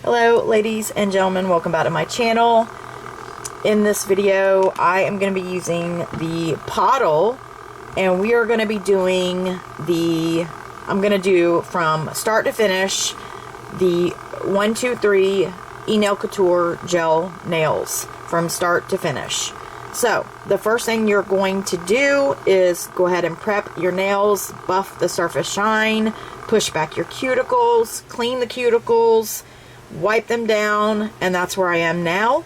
Hello ladies and gentlemen, welcome back to my channel. In this video I am going to be using the Pottle, and we are going to be doing I'm going to do from start to finish the 1, 2, 3 Enail Couture gel nails from start to finish. So the first thing you're going to do is go ahead and prep your nails, buff the surface shine, push back your cuticles, clean the cuticles, wipe them down, and that's where I am now.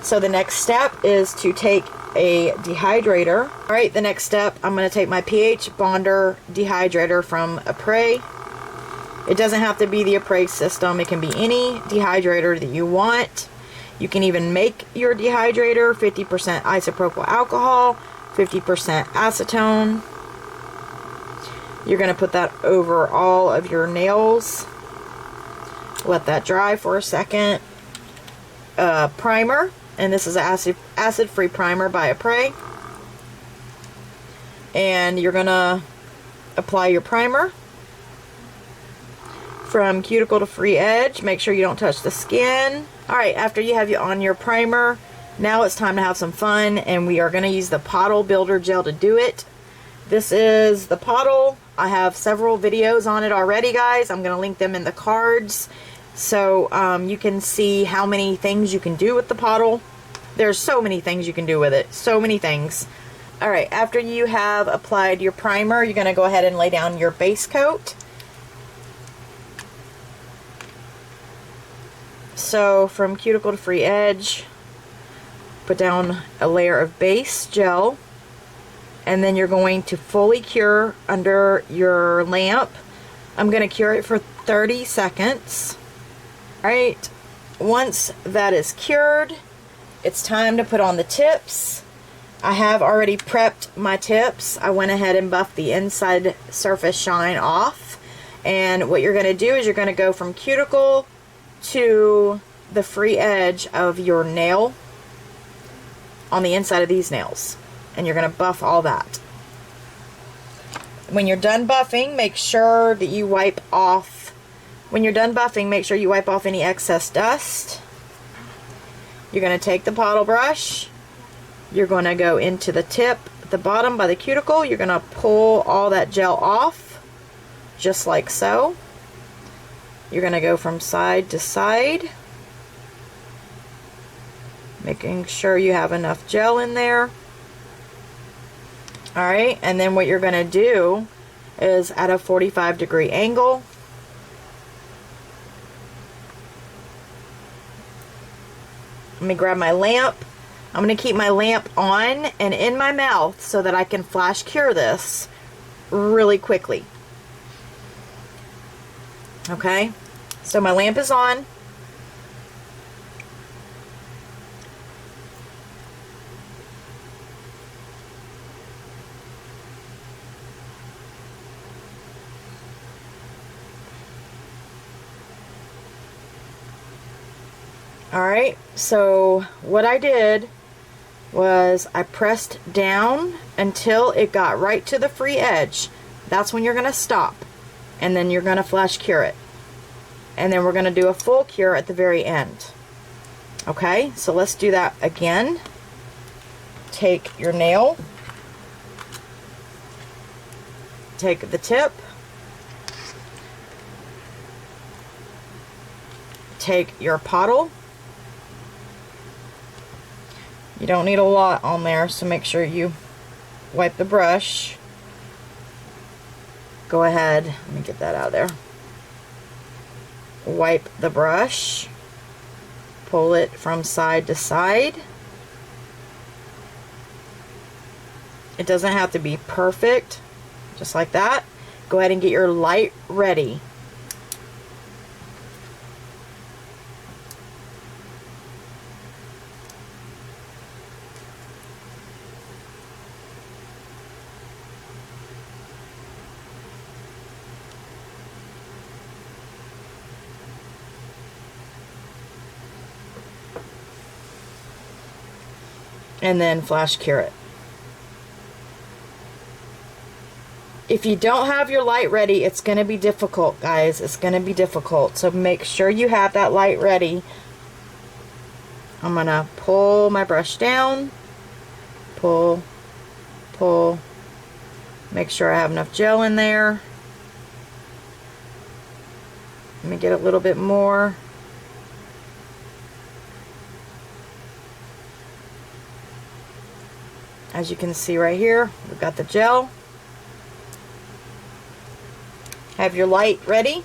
So the next step is to take a dehydrator. All right, the next step, I'm going to take my pH bonder dehydrator from Erykah. It doesn't have to be the Erykah system. It can be any dehydrator that you want. You can even make your dehydrator 50% isopropyl alcohol, 50% acetone. You're going to put that over all of your nails. Let that dry for a second. Primer, and this is an acid-free primer by Erykah. And you're gonna apply your primer from cuticle to free edge. Make sure you don't touch the skin. Alright, after you have on your primer, now it's time to have some fun, and we are gonna use the Pottle Builder Gel to do it. This is the Pottle. I have several videos on it already, guys. I'm gonna link them in the cards. So you can see how many things you can do with the Pottle. There's so many things you can do with it. So many things. Alright, after you have applied your primer, you're going to go ahead and lay down your base coat. So from cuticle to free edge, put down a layer of base gel. And then you're going to fully cure under your lamp. I'm going to cure it for 30 seconds. Alright, once that is cured, it's time to put on the tips. I have already prepped my tips. I went ahead and buffed the inside surface shine off. And what you're going to do is you're going to go from cuticle to the free edge of your nail on the inside of these nails. And you're going to buff all that. When you're done buffing, make sure that you wipe off. When you're done buffing, make sure you wipe off any excess dust. You're going to take the Pottle brush. You're going to go into the tip at the bottom by the cuticle. You're going to pull all that gel off, just like so. You're going to go from side to side, making sure you have enough gel in there. Alright, and then what you're going to do is at a 45-degree angle, let me grab my lamp. I'm going to keep my lamp on and in my mouth so that I can flash cure this really quickly. Okay, so my lamp is on. Alright, so what I did was I pressed down until it got right to the free edge. That's when you're going to stop. And then you're going to flash cure it. And then we're going to do a full cure at the very end. Okay, so let's do that again. Take your nail. Take the tip. Take your Pottle. You don't need a lot on there, so make sure you wipe the brush. Go ahead, let me get that out of there. Wipe the brush. Pull it from side to side. It doesn't have to be perfect, just like that. Go ahead and get your light ready. And then flash cure it. If you don't have your light ready, it's going to be difficult, guys. It's going to be difficult. So make sure you have that light ready. I'm going to pull my brush down. Pull, pull. Make sure I have enough gel in there. Let me get a little bit more. As you can see right here, we've got the gel. Have your light ready.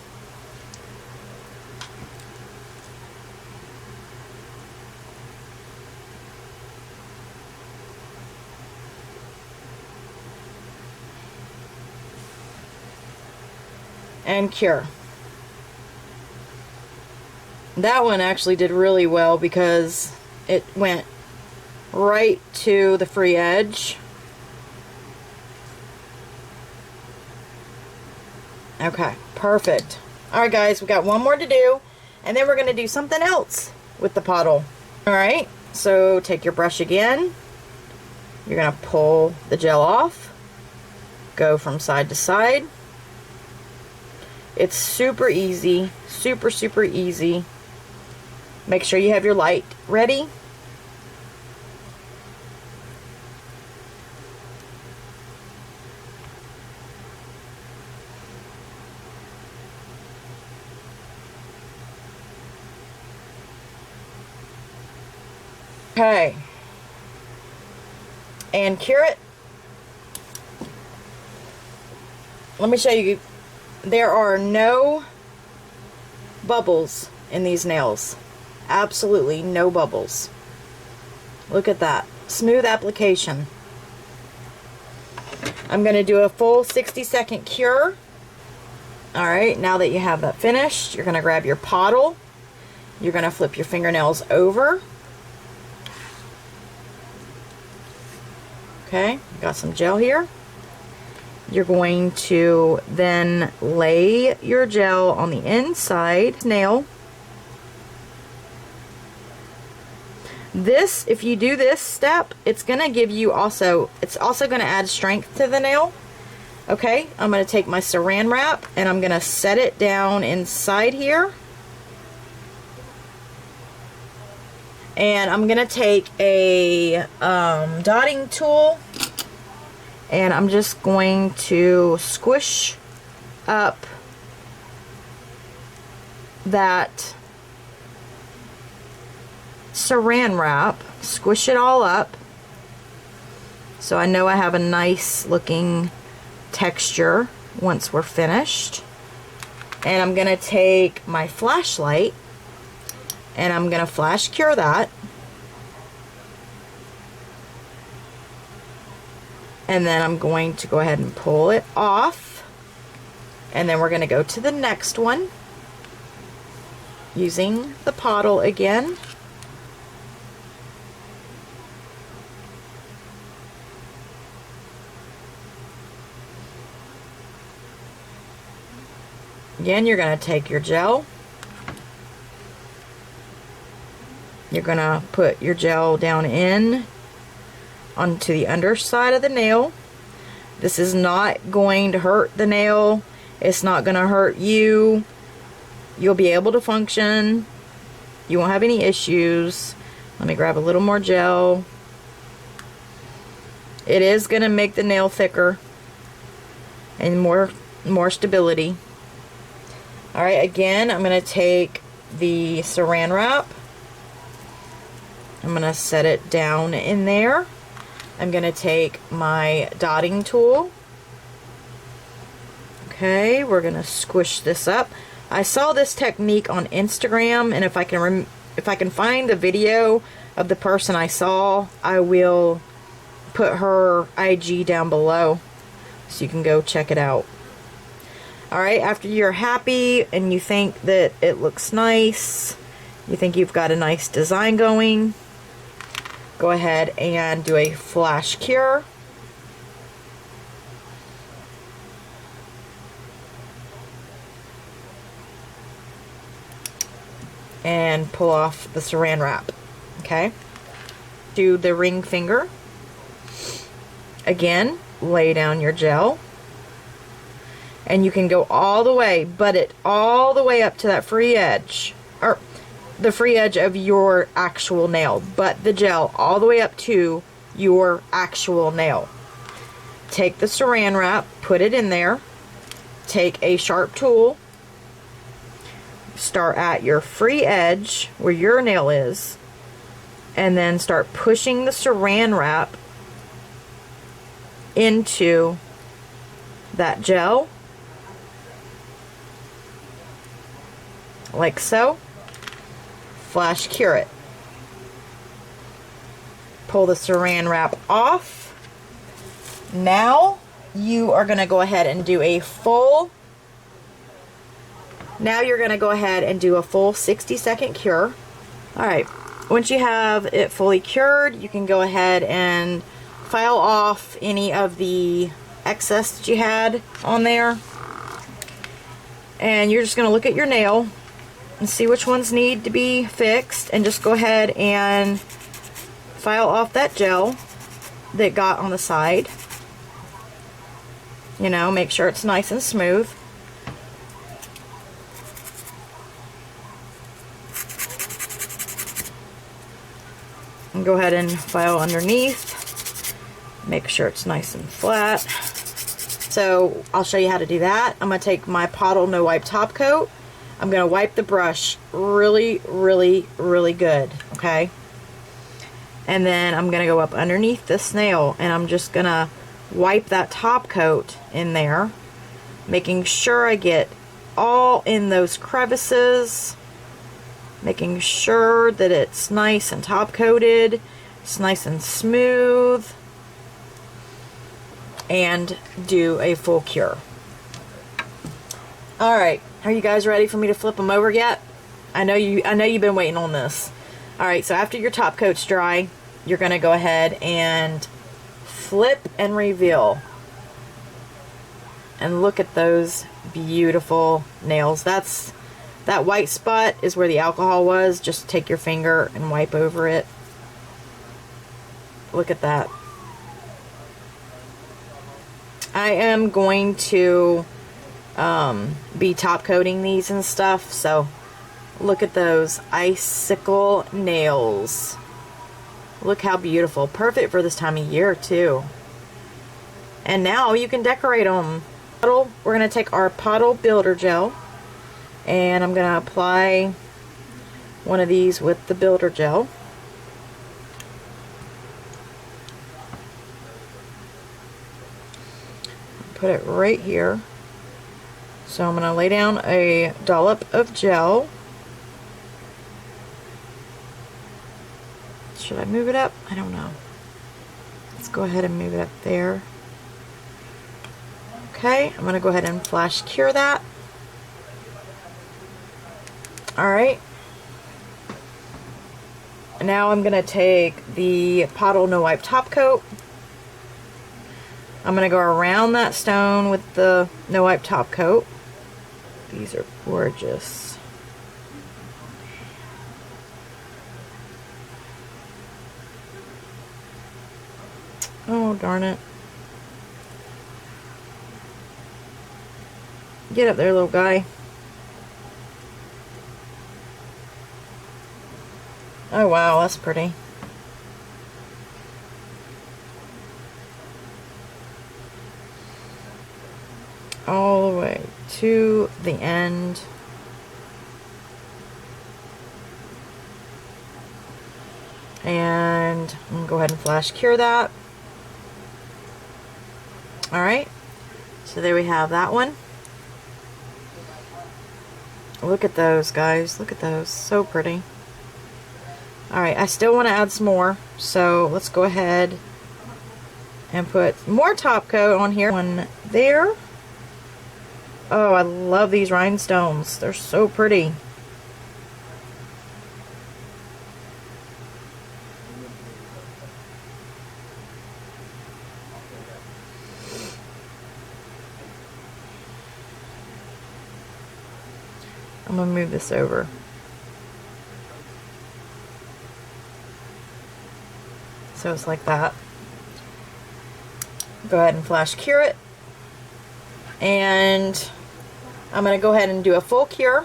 And cure. That one actually did really well because it went right to the free edge. Okay, perfect. Alright guys, we got one more to do, and then we're going to do something else with the Pottle. Alright, so take your brush again. You're going to pull the gel off. Go from side to side. It's super easy. Super, super easy. Make sure you have your light ready. Okay, and cure it. Let me show you. There are no bubbles in these nails. Absolutely no bubbles. Look at that. Smooth application. I'm going to do a full 60-second cure. Alright, now that you have that finished, you're going to grab your Pottle. You're going to flip your fingernails over. Okay, got some gel here. You're going to then lay your gel on the inside nail. This, if you do this step, it's going to give you also, it's also going to add strength to the nail. Okay, I'm going to take my saran wrap and I'm going to set it down inside here. And I'm going to take a dotting tool and I'm just going to squish up that saran wrap, squish it all up so I know I have a nice looking texture once we're finished. And I'm going to take my flashlight and I'm going to flash cure that. And then I'm going to go ahead and pull it off. And then we're going to go to the next one using the Pottle again. Again, you're going to take your gel. You're going to put your gel down in onto the underside of the nail. This is not going to hurt the nail. It's not going to hurt you. You'll be able to function. You won't have any issues. Let me grab a little more gel. It is going to make the nail thicker and more stability. Alright, again, I'm going to take the saran wrap. I'm going to set it down in there. I'm going to take my dotting tool. Okay, we're going to squish this up. I saw this technique on Instagram, and if I can find the video of the person I saw, I will put her IG down below so you can go check it out. Alright, after you're happy and you think that it looks nice, you think you've got a nice design going, go ahead and do a flash cure. And pull off the saran wrap. Okay? Do the ring finger. Again, lay down your gel. And you can go all the way, butt it all the way up to that free edge, or the free edge of your actual nail. Butt the gel all the way up to your actual nail. Take the saran wrap, put it in there. Take a sharp tool. Start at your free edge where your nail is. And then start pushing the saran wrap into that gel. Like so. Flash cure it. Pull the saran wrap off. Now you are going to go ahead and do a full, now you're going to go ahead and do a full 60-second cure. Alright, once you have it fully cured, you can go ahead and file off any of the excess that you had on there. And you're just going to look at your nail and see which ones need to be fixed, and just go ahead and file off that gel that got on the side. You know, make sure it's nice and smooth. And go ahead and file underneath. Make sure it's nice and flat. So I'll show you how to do that. I'm going to take my Pottle No Wipe Top Coat. I'm going to wipe the brush really, really, really good. Okay? And then I'm going to go up underneath this nail, and I'm just going to wipe that top coat in there, making sure I get all in those crevices, making sure that it's nice and top coated, it's nice and smooth, and do a full cure. Alright, are you guys ready for me to flip them over yet? I know you've been waiting on this. Alright, so after your top coat's dry, you're going to go ahead and flip and reveal. And look at those beautiful nails. That white spot is where the alcohol was. Just take your finger and wipe over it. Look at that. I am going to be top coating these and stuff, so look at those icicle nails. Look how beautiful. Perfect for this time of year, too. And now you can decorate them. We're going to take our Pottle Builder Gel, and I'm going to apply one of these with the Builder Gel. Put it right here. So I'm going to lay down a dollop of gel. Should I move it up? I don't know. Let's go ahead and move it up there. Okay, I'm going to go ahead and flash cure that. Alright. Now I'm going to take the Pottle No Wipe Top Coat. I'm going to go around that stone with the No Wipe Top Coat. These are gorgeous. Oh, darn it. Get up there, little guy. Oh, wow, that's pretty. All the way to the end. And I'm going to go ahead and flash cure that. Alright, so there we have that one. Look at those, guys. Look at those. So pretty. Alright, I still want to add some more, so let's go ahead and put more top coat on here. One there. Oh, I love these rhinestones. They're so pretty. I'm going to move this over. So it's like that. Go ahead and flash cure it. And I'm going to go ahead and do a full cure.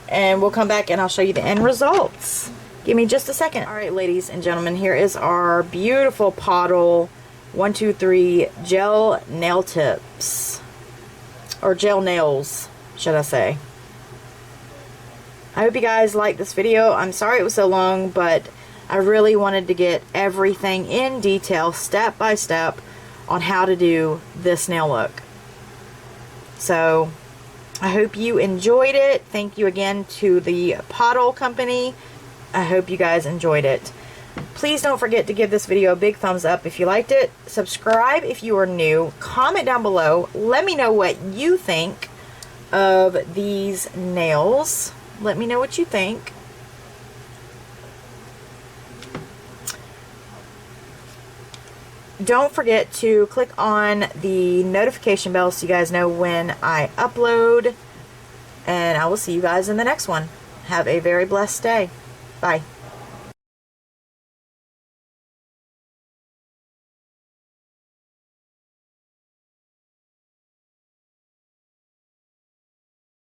And we'll come back and I'll show you the end results. Give me just a second. Alright, ladies and gentlemen, here is our beautiful Pottle 123 gel nail tips. Or gel nails, should I say. I hope you guys liked this video. I'm sorry it was so long, but I really wanted to get everything in detail, step by step, on how to do this nail look. So, I hope you enjoyed it. Thank you again to the Pottle company. I hope you guys enjoyed it. Please don't forget to give this video a big thumbs up if you liked it. Subscribe if you are new. Comment down below. Let me know what you think of these nails. Let me know what you think. Don't forget to click on the notification bell so you guys know when I upload. And I will see you guys in the next one. Have a very blessed day. Bye.